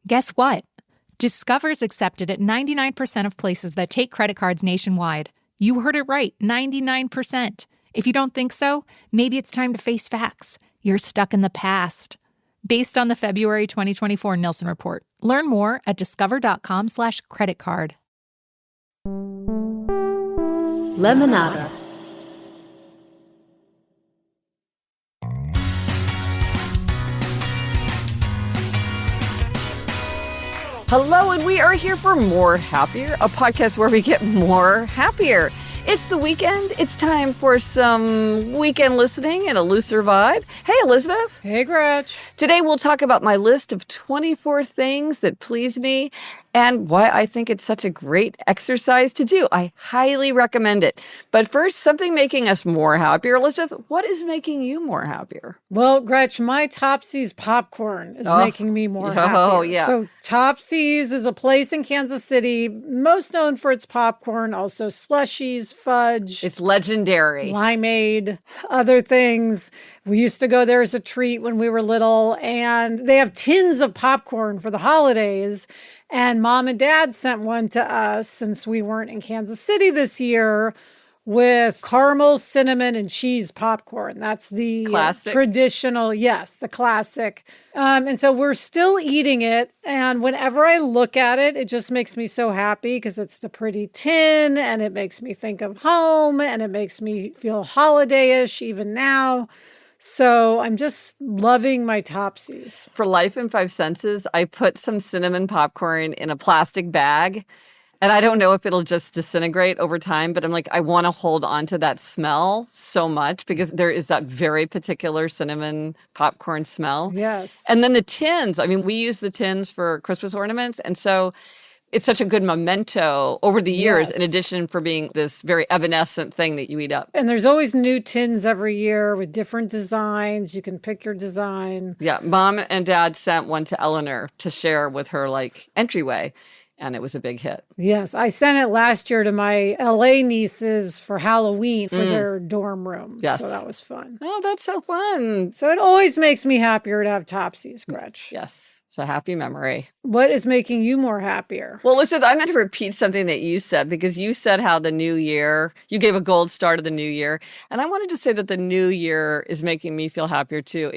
Guess what? Discover's accepted at 99% of places that take credit cards nationwide. You heard it right, 99%. If you don't think so, maybe it's time to face facts. You're stuck in the past. Based on the February 2024 Nielsen report. Learn more at discover.com/credit card. Lemonada. Hello, and we are here for More Happier, a podcast where we get more happier. It's the weekend. It's time for some weekend listening and a looser vibe. Hey, Elizabeth. Hey, Gretch. Today we'll talk about my list of 24 things that please me and why I think it's such a great exercise to do. I highly recommend it. But first, something making us more happier. Elizabeth, what is making you more happier? Well, Gretch, my Topsy's popcorn is making me more happier. Oh, yeah. So Topsy's is a place in Kansas City, most known for its popcorn, also slushies, fudge. It's legendary. Limeade, other things. We used to go there as a treat when we were little, and they have tins of popcorn for the holidays. And Mom and Dad sent one to us since we weren't in Kansas City this year with caramel, cinnamon, and cheese popcorn. That's the traditional, the classic. And so we're still eating it. And whenever I look at it, it just makes me so happy because it's the pretty tin and it makes me think of home and it makes me feel holiday-ish even now. So I'm just loving my Topsies. For Life in 5 Senses, I put some cinnamon popcorn in a plastic bag. And I don't know if it'll just disintegrate over time, but I'm like, I want to hold on to that smell so much because there is that very particular cinnamon popcorn smell. Yes. And then the tins. I mean, we use the tins for Christmas ornaments. And so it's such a good memento over the years, in addition for being this very evanescent thing that you eat up. And there's always new tins every year with different designs. You can pick your design. Yeah. Mom and Dad sent one to Eleanor to share with her entryway. And it was a big hit. Yes. I sent it last year to my LA nieces for Halloween for their dorm room. Yes. So that was fun. Oh, that's so fun. So it always makes me happier to have Topsies, Gretch. Yes. It's a happy memory. What is making you more happier? Well, listen, I'm going to repeat something that you said because you said how the new year, you gave a gold star to the new year. And I wanted to say that the new year is making me feel happier too.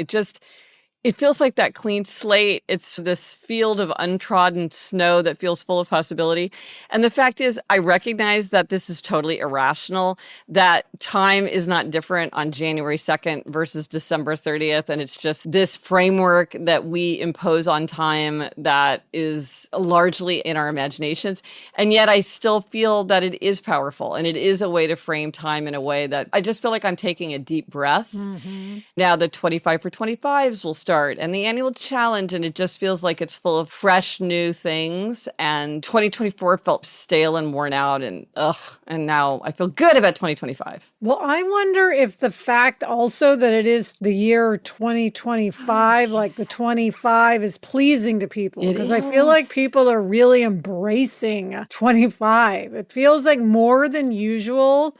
It feels like that clean slate. It's this field of untrodden snow that feels full of possibility. And the fact is, I recognize that this is totally irrational, that time is not different on January 2nd versus December 30th. And it's just this framework that we impose on time that is largely in our imaginations. And yet I still feel that it is powerful and it is a way to frame time in a way that I just feel like I'm taking a deep breath. Mm-hmm. Now the 25 for 25s will start and the annual challenge, and it just feels like it's full of fresh new things. And 2024 felt stale and worn out and now I feel good about 2025. Well, I wonder if the fact also that it is the year 2025, like the 25 is pleasing to people because I feel like people are really embracing 25. It feels like more than usual.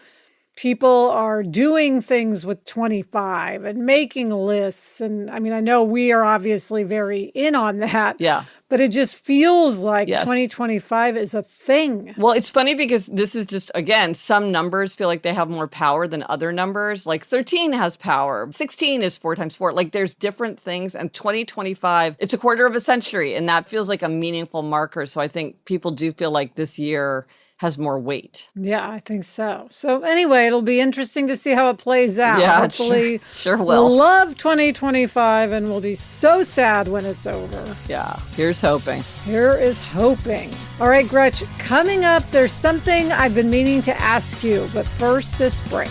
People are doing things with 25 and making lists. And I mean, I know we are obviously very in on that. Yeah. But it just feels like 2025 is a thing. Well, it's funny because this is just, again, some numbers feel like they have more power than other numbers. Like 13 has power. 16 is 4 times 4. Like there's different things. And 2025, it's a quarter of a century. And that feels like a meaningful marker. So I think people do feel like this year has more weight. Yeah, I think so. So anyway, it'll be interesting to see how it plays out. Yeah, hopefully sure will. We'll love 2025 and we'll be so sad when it's over. Yeah, here's hoping. Here is hoping. All right, Gretch, coming up, there's something I've been meaning to ask you, but first this break.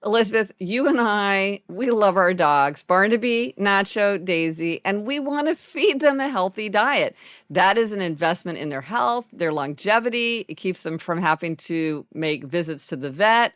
Elizabeth, you and I, we love our dogs, Barnaby, Nacho, Daisy, and we want to feed them a healthy diet. That is an investment in their health, their longevity. It keeps them from having to make visits to the vet.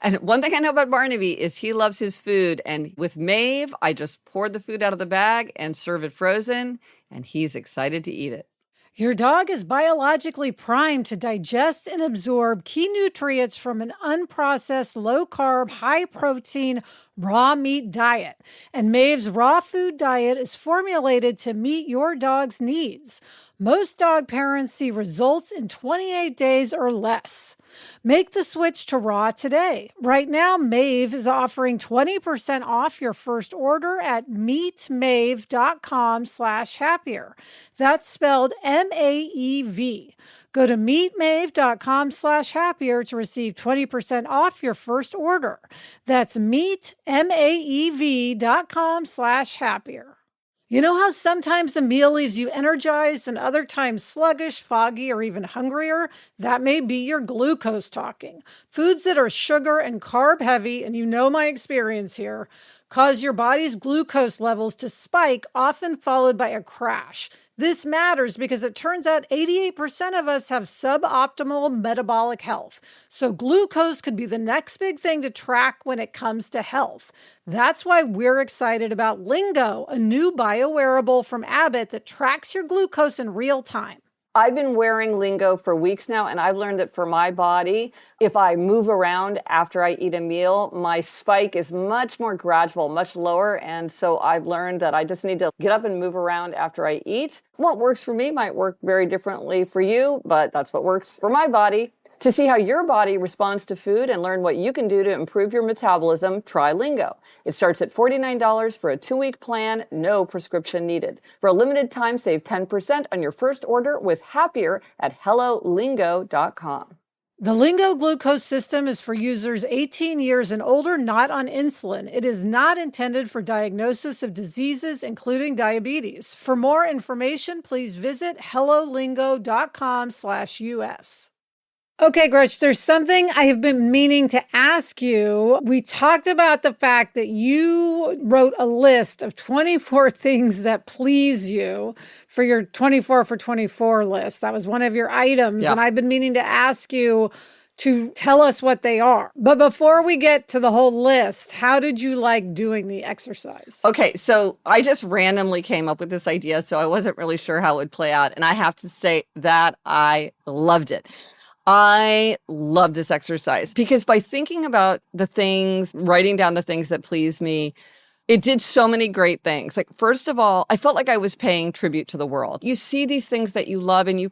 And one thing I know about Barnaby is he loves his food. And with Maeve, I just poured the food out of the bag and serve it frozen, and he's excited to eat it. Your dog is biologically primed to digest and absorb key nutrients from an unprocessed, low-carb, high-protein, raw meat diet. And Maeve's raw food diet is formulated to meet your dog's needs. Most dog parents see results in 28 days or less. Make the switch to raw today. Right now, Maeve is offering 20% off your first order at meetmaeve.com/happier. That's spelled MAEV. Go to meetmaeve.com/happier to receive 20% off your first order. That's meetmaev.com/happier. You know how sometimes a meal leaves you energized and other times sluggish, foggy, or even hungrier? That may be your glucose talking. Foods that are sugar and carb heavy, and you know my experience here, cause your body's glucose levels to spike, often followed by a crash. This matters because it turns out 88% of us have suboptimal metabolic health. So glucose could be the next big thing to track when it comes to health. That's why we're excited about Lingo, a new bio-wearable from Abbott that tracks your glucose in real time. I've been wearing Lingo for weeks now, and I've learned that for my body, if I move around after I eat a meal, my spike is much more gradual, much lower. And so I've learned that I just need to get up and move around after I eat. What works for me might work very differently for you, but that's what works for my body. To see how your body responds to food and learn what you can do to improve your metabolism, try Lingo. It starts at $49 for a 2-week plan, no prescription needed. For a limited time, save 10% on your first order with Happier at hellolingo.com. The Lingo glucose system is for users 18 years and older, not on insulin. It is not intended for diagnosis of diseases, including diabetes. For more information, please visit hellolingo.com/US. Okay, Gretch, there's something I have been meaning to ask you. We talked about the fact that you wrote a list of 24 things that please you for your 24 for 24 list. That was one of your items. Yeah. And I've been meaning to ask you to tell us what they are. But before we get to the whole list, how did you like doing the exercise? Okay, so I just randomly came up with this idea, so I wasn't really sure how it would play out. And I have to say that I loved it. I love this exercise because by thinking about the things, writing down the things that please me, it did so many great things. Like, first of all, I felt like I was paying tribute to the world. You see these things that you love and you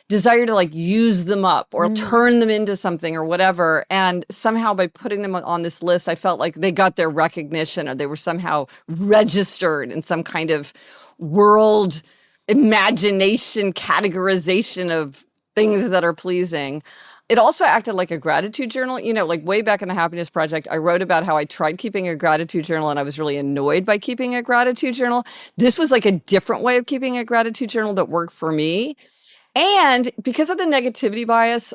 desire to like use them up or turn them into something or whatever. And somehow by putting them on this list, I felt like they got their recognition or they were somehow registered in some kind of world imagination categorization of things that are pleasing. It also acted like a gratitude journal. You know, like way back in the Happiness Project, I wrote about how I tried keeping a gratitude journal and I was really annoyed by keeping a gratitude journal. This was like a different way of keeping a gratitude journal that worked for me. And because of the negativity bias,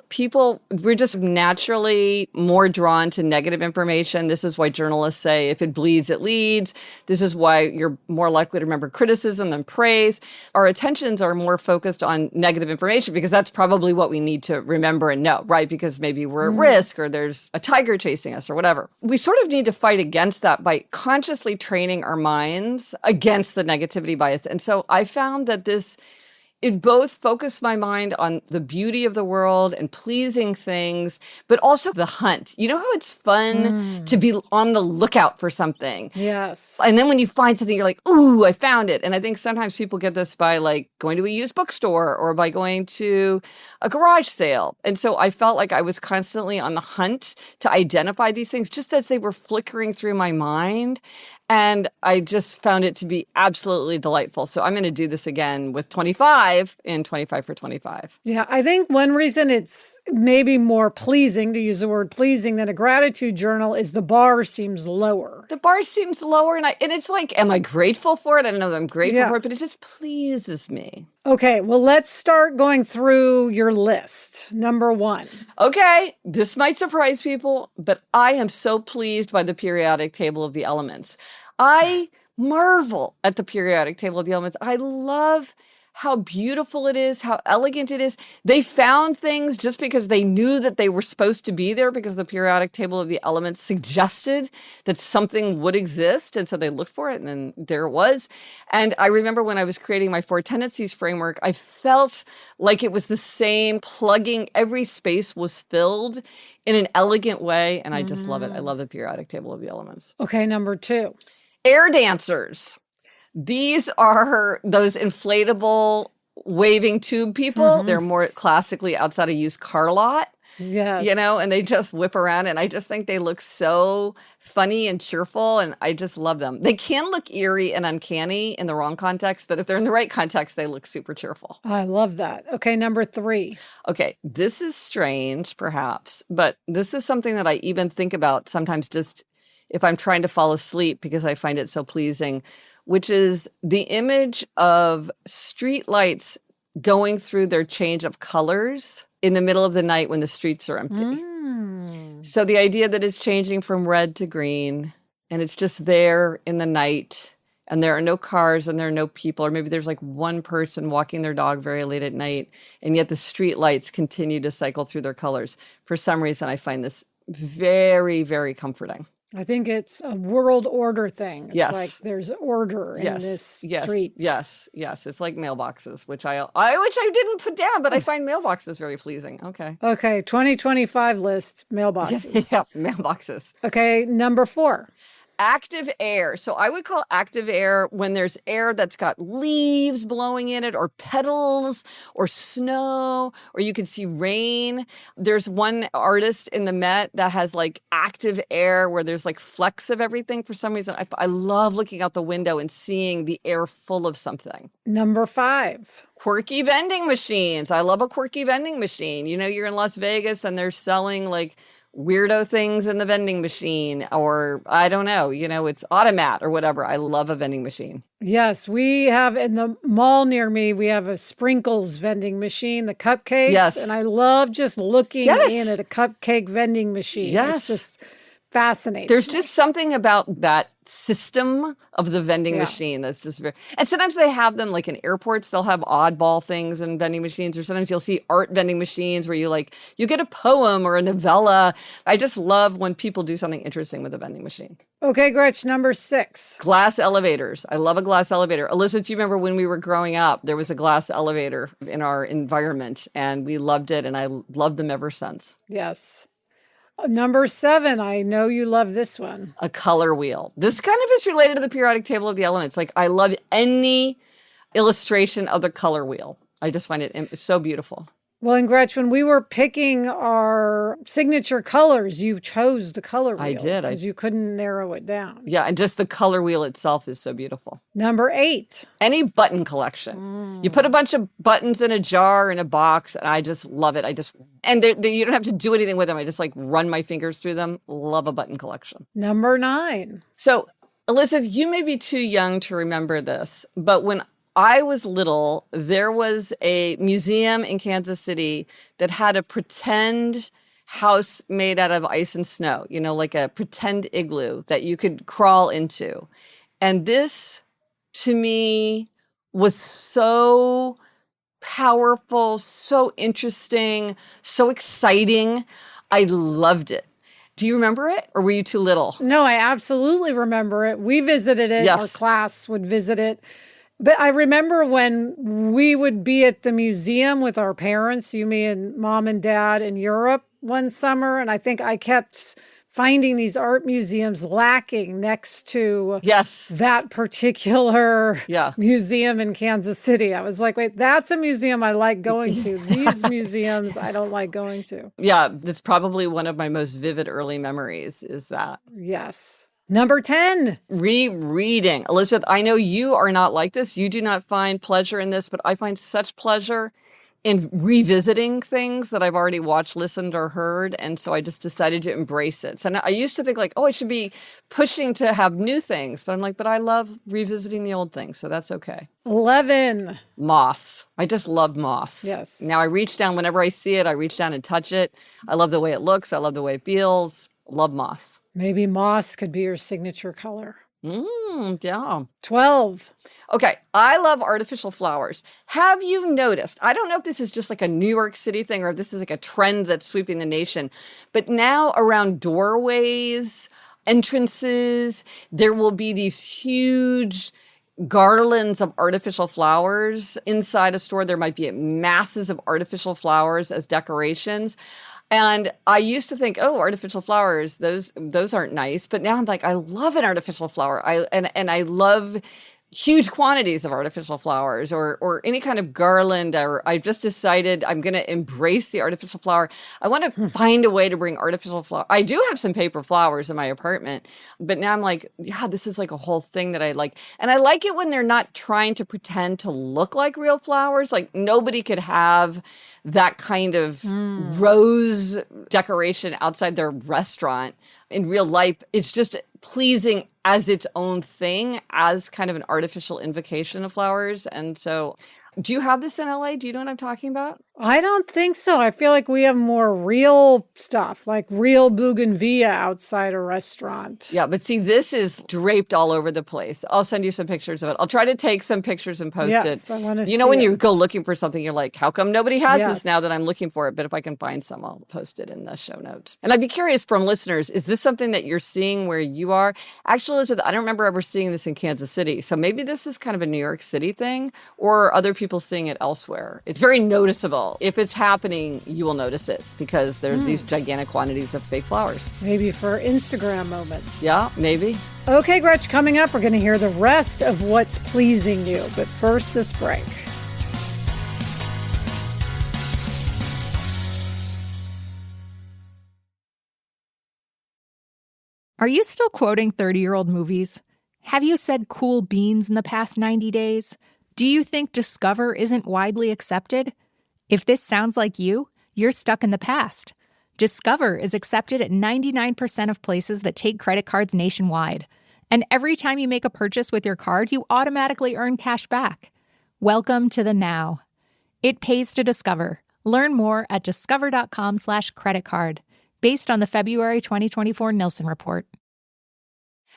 we're just naturally more drawn to negative information. This is why journalists say, if it bleeds, it leads. This is why you're more likely to remember criticism than praise. Our attentions are more focused on negative information because that's probably what we need to remember and know, right? Because maybe we're at risk or there's a tiger chasing us or whatever. We sort of need to fight against that by consciously training our minds against the negativity bias. And so I found that it both focused my mind on the beauty of the world and pleasing things, but also the hunt. You know how it's fun to be on the lookout for something? Yes. And then when you find something, you're like, ooh, I found it. And I think sometimes people get this by like going to a used bookstore or by going to a garage sale. And so I felt like I was constantly on the hunt to identify these things just as they were flickering through my mind. And I just found it to be absolutely delightful. So I'm going to do this again with 25 in 25 for 25. Yeah, I think one reason it's maybe more pleasing, to use the word pleasing, than a gratitude journal is the bar seems lower. The bar seems lower, and it's like, am I grateful for it? I don't know that I'm grateful for it, but it just pleases me. Okay, well, let's start going through your list. Number 1. Okay, this might surprise people, but I am so pleased by the periodic table of the elements. I marvel at the periodic table of the elements. I love how beautiful it is, how elegant it is. They found things just because they knew that they were supposed to be there because the periodic table of the elements suggested that something would exist. And so they looked for it, and then there it was. And I remember when I was creating my 4 tendencies framework, I felt like it was the same plugging. Every space was filled in an elegant way. And I just love it. I love the periodic table of the elements. Okay, number 2. Air dancers. These are those inflatable waving tube people. They're more classically outside a used car lot. Yes. You know, and they just whip around, and I just think they look so funny and cheerful, and I just love them. They can look eerie and uncanny in the wrong context, but if they're in the right context, they look super cheerful. I love that. Okay, number 3. Okay, this is strange, perhaps, but this is something that I even think about sometimes just if I'm trying to fall asleep because I find it so pleasing, which is the image of street lights going through their change of colors in the middle of the night when the streets are empty. So the idea that it's changing from red to green, and it's just there in the night, and there are no cars and there are no people, or maybe there's like one person walking their dog very late at night, and yet the street lights continue to cycle through their colors. For some reason, I find this very, very comforting. I think it's a world order thing. It's Yes. like there's order in this streets. Yes. It's like mailboxes, which I didn't put down, but I find mailboxes very pleasing. Okay. Okay, 2025 list, mailboxes. Yeah, mailboxes. Okay, number 4. Active air. So I would call active air when there's air that's got leaves blowing in it, or petals, or snow, or you can see rain. There's one artist in the Met that has like active air where there's like flecks of everything. For some reason, I love looking out the window and seeing the air full of something. Number 5. Quirky vending machines. I love a quirky vending machine. You know, you're in Las Vegas and they're selling like weirdo things in the vending machine, or I don't know, you know, it's automat or whatever. I love a vending machine. Yes, we have in the mall near me, we have a sprinkles vending machine, the cupcakes. Yes. And I love just looking Yes. in at a cupcake vending machine. Yes. It's just fascinates There's me. just something about that system of the vending machine that's just very, and sometimes they have them like in airports, they'll have oddball things in vending machines, or sometimes you'll see art vending machines where you get a poem or a novella. I just love when people do something interesting with a vending machine. Okay, Gretch, number 6. Glass elevators. I love a glass elevator. Elizabeth, do you remember when we were growing up, there was a glass elevator in our environment and we loved it, and I loved them ever since. Yes. Number 7, I know you love this one. A color wheel. This kind of is related to the periodic table of the elements. Like I love any illustration of the color wheel. I just find it so beautiful. Well, and Gretch, when we were picking our signature colors, you chose the color wheel. I did. Because you couldn't narrow it down. Yeah, and just the color wheel itself is so beautiful. Number 8. Any button collection. You put a bunch of buttons in a jar, in a box, and I just love it. And you don't have to do anything with them. I just like run my fingers through them. Love a button collection. Number 9. So, Elizabeth, you may be too young to remember this, but when I was little, there was a museum in Kansas City that had a pretend house made out of ice and snow, you know, like a pretend igloo that you could crawl into. And this, to me, was so powerful, so interesting, so exciting. I loved it. Do you remember it, or were you too little? No, I absolutely remember it. We visited it. Yes. Our class would visit it. But I remember when we would be at the museum with our parents, me and mom and dad in Europe one summer. And I think I kept finding these art museums lacking next to Yes. that particular Yeah. museum in Kansas City. I was like, wait, that's a museum I like going to. These museums I don't like going to. Yeah, that's probably one of my most vivid early memories is that. Yes. Number 10. Rereading. Elizabeth, I know you are not like this. You do not find pleasure in this, but I find such pleasure in revisiting things that I've already watched, listened, or heard. And so I just decided to embrace it. So now, I used to think like, oh, I should be pushing to have new things. But I'm like, but I love revisiting the old things. So that's okay. 11. Moss. I just love moss. Yes. Now I reach down whenever I see it. I reach down and touch it. I love the way it looks. I love the way it feels. Love moss. Maybe moss could be your signature color. Yeah. 12. Okay, I love artificial flowers. Have you noticed? I don't know if this is just like a New York City thing or if this is like a trend that's sweeping the nation, but now around doorways, entrances, there will be these huge garlands of artificial flowers inside a store. There might be masses of artificial flowers as decorations. And I used to think, oh, artificial flowers, those aren't nice. But now I'm like, I love an artificial flower. I love huge quantities of artificial flowers or any kind of garland, or I've just decided I'm going to embrace the artificial flower. I want to find a way to bring artificial flower. I do have some paper flowers in my apartment, but now I'm like, yeah, this is like a whole thing that I like. And I like it when they're not trying to pretend to look like real flowers. Like nobody could have that kind of rose decoration outside their restaurant. In real life, it's just pleasing as its own thing, as kind of an artificial invocation of flowers. And so, do you have this in LA? Do you know what I'm talking about? I don't think so. I feel like we have more real stuff, like real bougainvillea outside a restaurant. Yeah, but see, this is draped all over the place. I'll send you some pictures of it. I'll try to take some pictures and post it. Yes, I want to see You know, when it. you go looking for something, you're like, how come nobody has Yes. this now that I'm looking for it? But if I can find some, I'll post it in the show notes. And I'd be curious from listeners, is this something that you're seeing where you are? Actually, Elizabeth, I don't remember ever seeing this in Kansas City. So maybe this is kind of a New York City thing, or are other people seeing it elsewhere? It's very noticeable. If it's happening, you will notice it because there's these gigantic quantities of fake flowers. Maybe for Instagram moments. Yeah, maybe. Okay, Gretch, coming up, we're going to hear the rest of what's pleasing you. But first, this break. Are you still quoting 30-year-old movies? Have you said cool beans in the past 90 days? Do you think Discover isn't widely accepted? If this sounds like you, you're stuck in the past. Discover is accepted at 99% of places that take credit cards nationwide. And every time you make a purchase with your card, you automatically earn cash back. Welcome to the now. It pays to discover. Learn more at discover.com/creditcard, based on the February 2024 Nielsen report.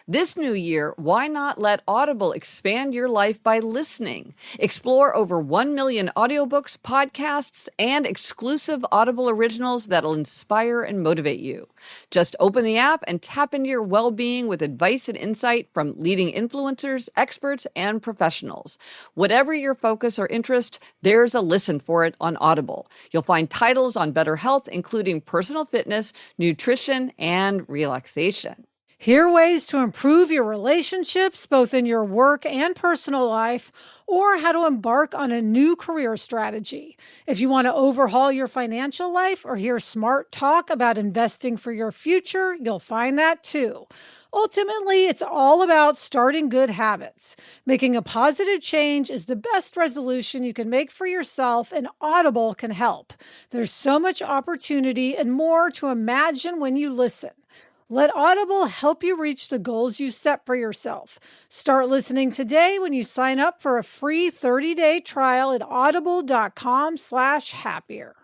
This new year, why not let Audible expand your life by listening? Explore over 1 million audiobooks, podcasts, and exclusive Audible originals that'll inspire and motivate you. Just open the app and tap into your well-being with advice and insight from leading influencers, experts, and professionals. Whatever your focus or interest, there's a listen for it on Audible. You'll find titles on better health, including personal fitness, nutrition, and relaxation. Hear ways to improve your relationships, both in your work and personal life, or how to embark on a new career strategy. If you want to overhaul your financial life or hear smart talk about investing for your future, you'll find that too. Ultimately, it's all about starting good habits. Making a positive change is the best resolution you can make for yourself, and Audible can help. There's so much opportunity and more to imagine when you listen. Let Audible help you reach the goals you set for yourself. Start listening today when you sign up for a free 30-day trial at audible.com/happier.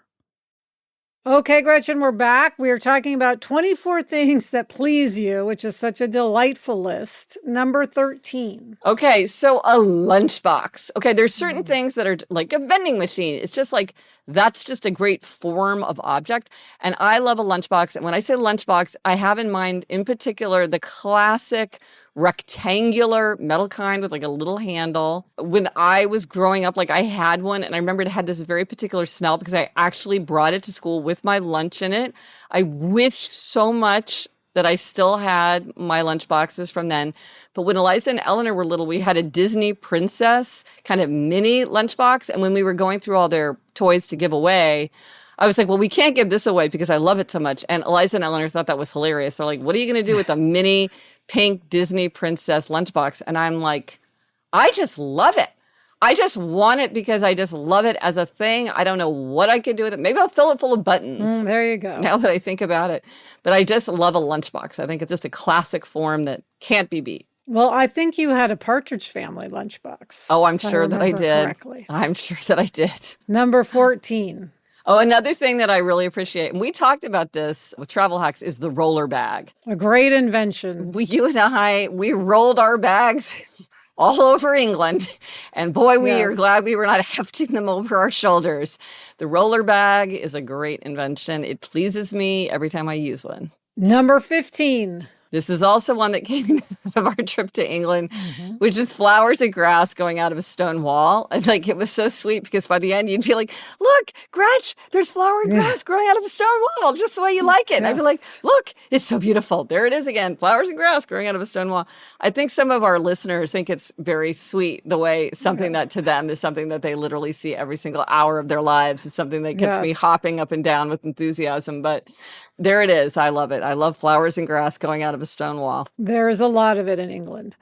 Okay, Gretchen, we're back. We are talking about 24 things that please you, which is such a delightful list. Number 13. Okay, so a lunchbox. Okay, there's certain things that are like a vending machine. It's just like, that's just a great form of object. And I love a lunchbox. And when I say lunchbox, I have in mind, in particular, the classic rectangular metal kind with like a little handle. When I was growing up, like I had one, and I remember it had this very particular smell because I actually brought it to school with my lunch in it. I wish so much that I still had my lunch boxes from then. But when Eliza and Eleanor were little, we had a Disney princess kind of mini lunchbox. And when we were going through all their toys to give away, I was like, well, we can't give this away because I love it so much. And Eliza and Eleanor thought that was hilarious. They're like, what are you going to do with a mini pink Disney princess lunchbox? And I'm like, I just love it. I just want it because I just love it as a thing. I don't know what I could do with it. Maybe I'll fill it full of buttons. There you go. Now that I think about it. But I just love a lunchbox. I think it's just a classic form that can't be beat. Well, I think you had a Partridge Family lunchbox. Oh, I'm if I sure that I remember did. correctly. I'm sure that I did. Number 14. Oh, another thing that I really appreciate, and we talked about this with Travel Hacks, is the roller bag. A great invention. You and I, we rolled our bags all over England. And boy, we are glad we were not hefting them over our shoulders. The roller bag is a great invention. It pleases me every time I use one. Number 15. This is also one that came out of our trip to England, which is flowers and grass going out of a stone wall. And like, it was so sweet because by the end you'd be like, look, Gretch, there's flower and grass growing out of a stone wall, just the way you like it. And I'd be like, look, it's so beautiful. There it is again, flowers and grass growing out of a stone wall. I think some of our listeners think it's very sweet the way something that to them is something that they literally see every single hour of their lives. It's something that gets me hopping up and down with enthusiasm. But there it is. I love it. I love flowers and grass going out of a stone wall. There is a lot of it in England.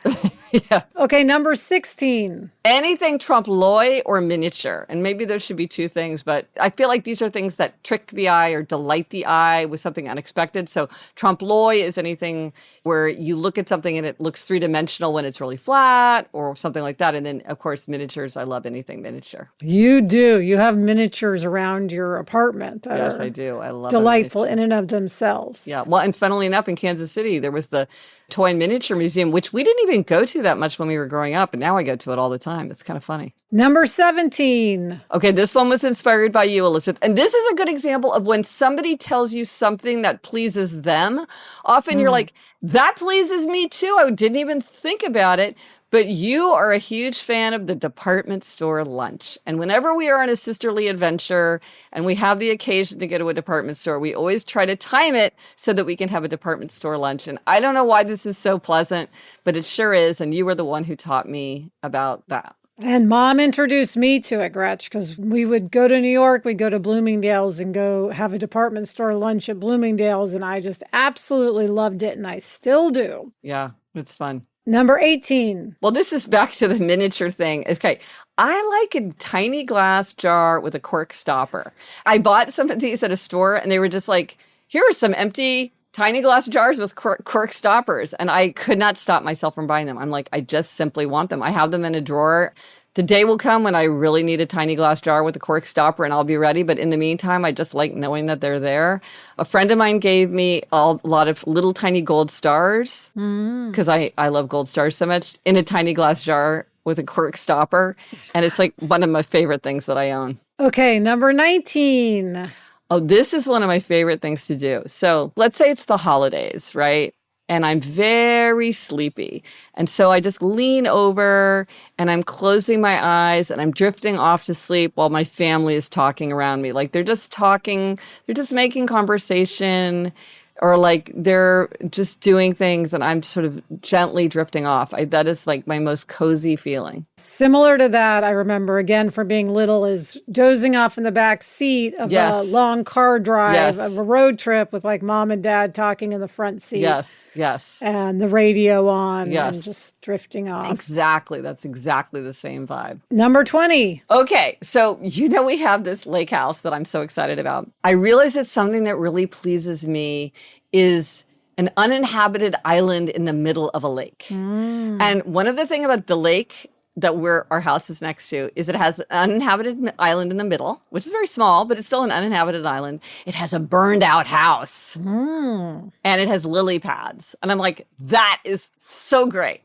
Yes. Okay, number 16. Anything trompe l'oeil or miniature. And maybe there should be two things, but I feel like these are things that trick the eye or delight the eye with something unexpected. So trompe l'oeil is anything where you look at something and it looks three-dimensional when it's really flat or something like that. And then, of course, miniatures. I love anything miniature. You do. You have miniatures around your apartment. Yes, I do. I love delightful in and of themselves. Yeah. Well, and funnily enough, in Kansas City, there was the Toy and Miniature Museum, which we didn't even go to that much when we were growing up. And now I go to it all the time. It's kind of funny. Number 17. Okay, this one was inspired by you, Elizabeth. And this is a good example of when somebody tells you something that pleases them. Often you're like, that pleases me too. I didn't even think about it. But you are a huge fan of the department store lunch. And whenever we are on a sisterly adventure and we have the occasion to go to a department store, we always try to time it so that we can have a department store lunch. And I don't know why this is so pleasant, but it sure is. And you were the one who taught me about that. And Mom introduced me to it, Gretch, because we would go to New York, we'd go to Bloomingdale's and go have a department store lunch at Bloomingdale's. And I just absolutely loved it. And I still do. Yeah, it's fun. Number 18. Well, this is back to the miniature thing. Okay. I like a tiny glass jar with a cork stopper. I bought some of these at a store and they were just like, here are some empty tiny glass jars with cork stoppers. And I could not stop myself from buying them. I'm like, I just simply want them. I have them in a drawer. The day will come when I really need a tiny glass jar with a cork stopper and I'll be ready. But in the meantime, I just like knowing that they're there. A friend of mine gave me a lot of little tiny gold stars because I love gold stars so much in a tiny glass jar with a cork stopper. And it's like one of my favorite things that I own. Okay, number 19. Oh, this is one of my favorite things to do. So let's say it's the holidays, right? And I'm very sleepy. And so I just lean over and I'm closing my eyes and I'm drifting off to sleep while my family is talking around me. Like they're just talking, they're just making conversation, or like they're just doing things and I'm sort of gently drifting off. That is like my most cozy feeling. Similar to that, I remember again from being little is dozing off in the back seat of a long car drive of a road trip with like Mom and Dad talking in the front seat. Yes. And the radio on and just drifting off. Exactly. That's exactly the same vibe. Number 20. Okay. So, we have this lake house that I'm so excited about. I realize that something that really pleases me is an uninhabited island in the middle of a lake. And one of the things about the lake that our house is next to is it has an uninhabited island in the middle, which is very small, but it's still an uninhabited island. It has a burned out house and it has lily pads. And I'm like, that is so great.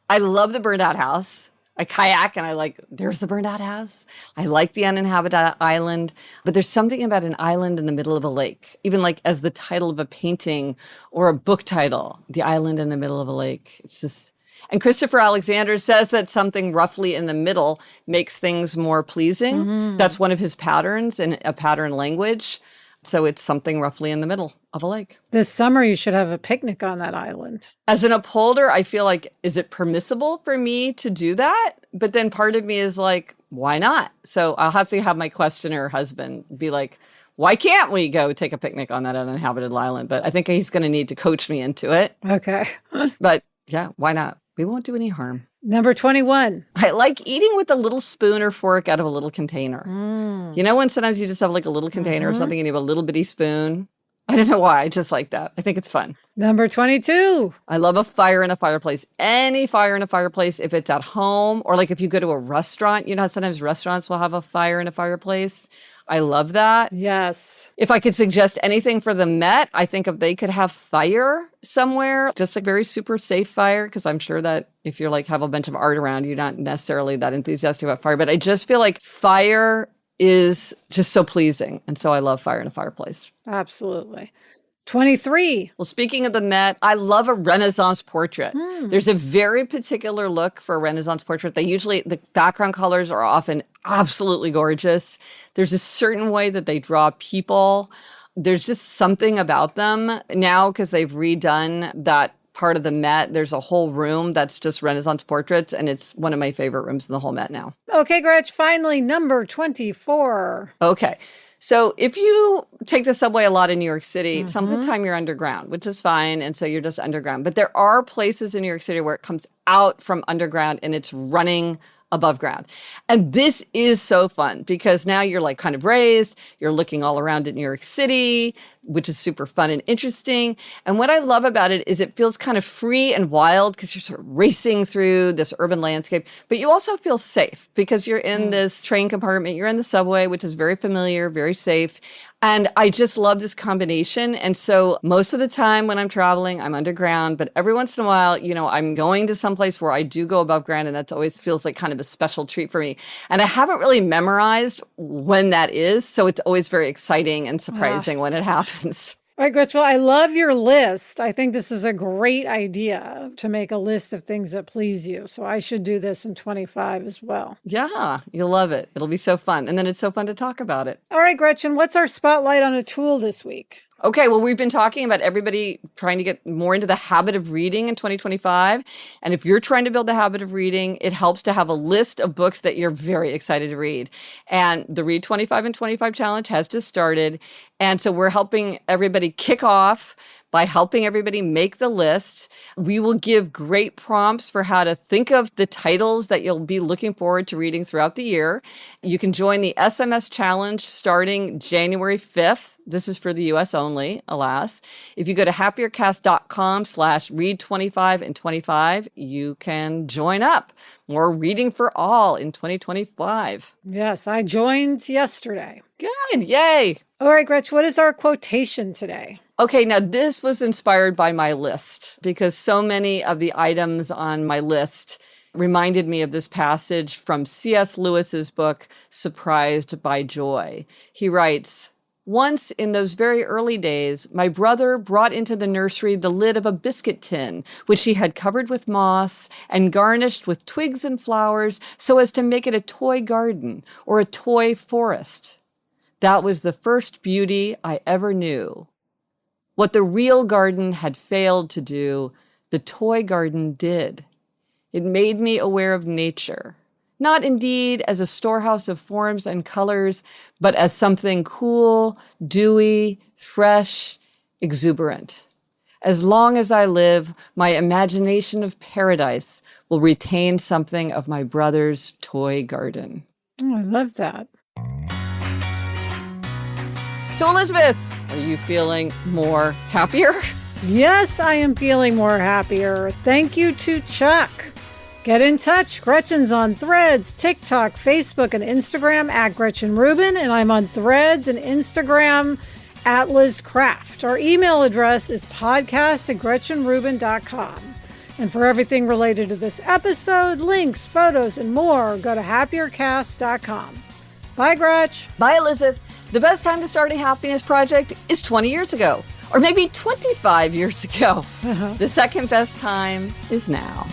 I love the burned out house. I kayak and there's the burned out house. I like the uninhabited island, but there's something about an island in the middle of a lake, even like as the title of a painting or a book title, the island in the middle of a lake. It's just, and Christopher Alexander says that something roughly in the middle makes things more pleasing. That's one of his patterns in a pattern language. So it's something roughly in the middle of a lake. This summer, you should have a picnic on that island. As an upholder, I feel like, is it permissible for me to do that? But then part of me is like, why not? So I'll have to have my questioner husband be like, why can't we go take a picnic on that uninhabited island? But I think he's going to need to coach me into it. Okay. But yeah, why not? We won't do any harm. Number 21. I like eating with a little spoon or fork out of a little container. You know when sometimes you just have like a little container or something and you have a little bitty spoon? I don't know why. I just like that. I think it's fun. Number 22. I love a fire in a fireplace. Any fire in a fireplace, if it's at home or like if you go to a restaurant, you know how sometimes restaurants will have a fire in a fireplace. I love that. Yes. If I could suggest anything for the Met, I think if they could have fire somewhere, just a very super safe fire, because I'm sure that if you're like have a bunch of art around, you're not necessarily that enthusiastic about fire. But I just feel like fire is just so pleasing. And so I love fire in a fireplace. Absolutely. 23. Well, speaking of the Met, I love a Renaissance portrait. There's a very particular look for a Renaissance portrait. The background colors are often absolutely gorgeous. There's a certain way that they draw people. There's just something about them now because they've redone that part of the Met. There's a whole room that's just Renaissance portraits, and it's one of my favorite rooms in the whole Met now. Okay, Gretch, finally, number 24. Okay. So if you take the subway a lot in New York City, some of the time you're underground, which is fine. And so you're just underground. But there are places in New York City where it comes out from underground and it's running above ground. And this is so fun because now you're like kind of raised, you're looking all around at New York City, which is super fun and interesting. And what I love about it is it feels kind of free and wild because you're sort of racing through this urban landscape, but you also feel safe because you're in this train compartment, you're in the subway, which is very familiar, very safe. And I just love this combination. And so most of the time when I'm traveling, I'm underground, but every once in a while, I'm going to someplace where I do go above ground, and that always feels like kind of a special treat for me. And I haven't really memorized when that is, so it's always very exciting and surprising when it happens. All right, Gretchen, well, I love your list. I think this is a great idea to make a list of things that please you. So I should do this in 25 as well. Yeah, you'll love it. It'll be so fun. And then it's so fun to talk about it. All right, Gretchen, what's our spotlight on a tool this week? Okay, well, we've been talking about everybody trying to get more into the habit of reading in 2025. And if you're trying to build the habit of reading, it helps to have a list of books that you're very excited to read. And the Read 25 and 25 challenge has just started. And so we're helping everybody kick off by helping everybody make the list. We will give great prompts for how to think of the titles that you'll be looking forward to reading throughout the year. You can join the SMS challenge starting January 5th. This is for the US only, alas. If you go to happiercast.com/read25 and 25, you can join up. More reading for all in 2025. Yes, I joined yesterday. Good, yay. All right, Gretch, what is our quotation today? Okay, now this was inspired by my list because so many of the items on my list reminded me of this passage from C.S. Lewis's book, Surprised by Joy. He writes, "Once in those very early days, my brother brought into the nursery the lid of a biscuit tin, which he had covered with moss and garnished with twigs and flowers so as to make it a toy garden or a toy forest. That was the first beauty I ever knew. What the real garden had failed to do, the toy garden did. It made me aware of nature, not indeed as a storehouse of forms and colors, but as something cool, dewy, fresh, exuberant. As long as I live, my imagination of paradise will retain something of my brother's toy garden." Oh, I love that. So Elizabeth, are you feeling more happier? Yes, I am feeling more happier. Thank you to Chuck. Get in touch. Gretchen's on Threads, TikTok, Facebook, and Instagram at Gretchen Rubin, and I'm on Threads and Instagram at Liz Craft. Our email address is podcast@GretchenRubin.com. And for everything related to this episode, links, photos, and more, go to happiercast.com. Bye, Gretch. Bye, Elizabeth. The best time to start a happiness project is 20 years ago, or maybe 25 years ago. The second best time is now.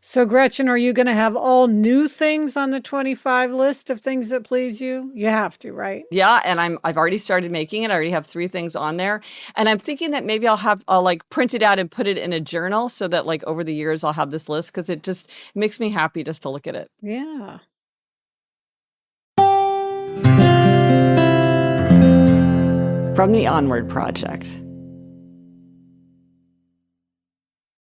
So, Gretchen, are you going to have all new things on the 25 list of things that please you? You have to, right? Yeah, and I've already started making it. I already have 3 things on there. And I'm thinking that maybe I'll like print it out and put it in a journal so that like over the years I'll have this list because it just makes me happy just to look at it. Yeah. From the Onward Project.